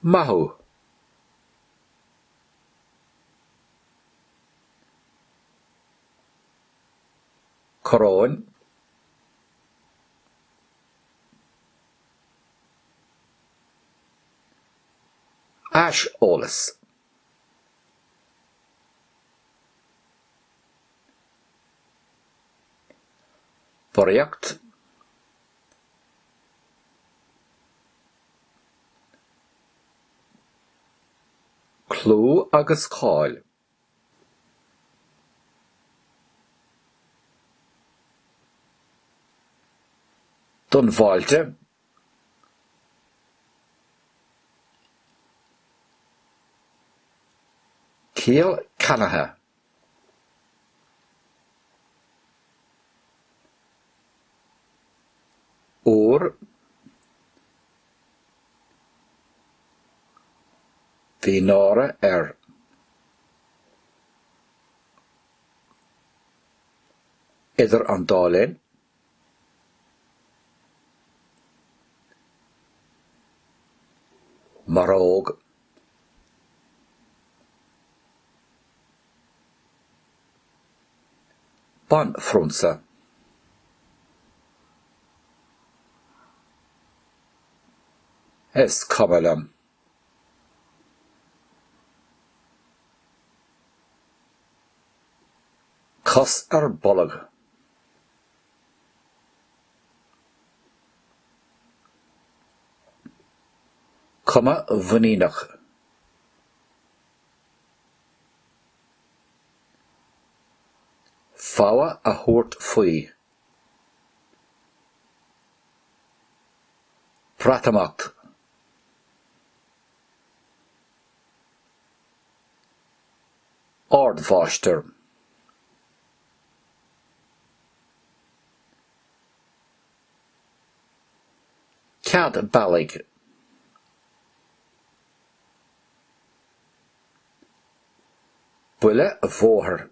Mahu. Coron. Ash Olis. Boriacht. Clú agus cáil. Dunmhaillte. Ciall Canaha. Úr. Bhí nára idir an dálinn. Maróg. Ban frunsa. Es camalam. Cos bollag. Cuma bhaninach. Fáa a thabhairt faoi. Pratamacht. Ardmhaistir. Cad ballig. Buile a bhóthar.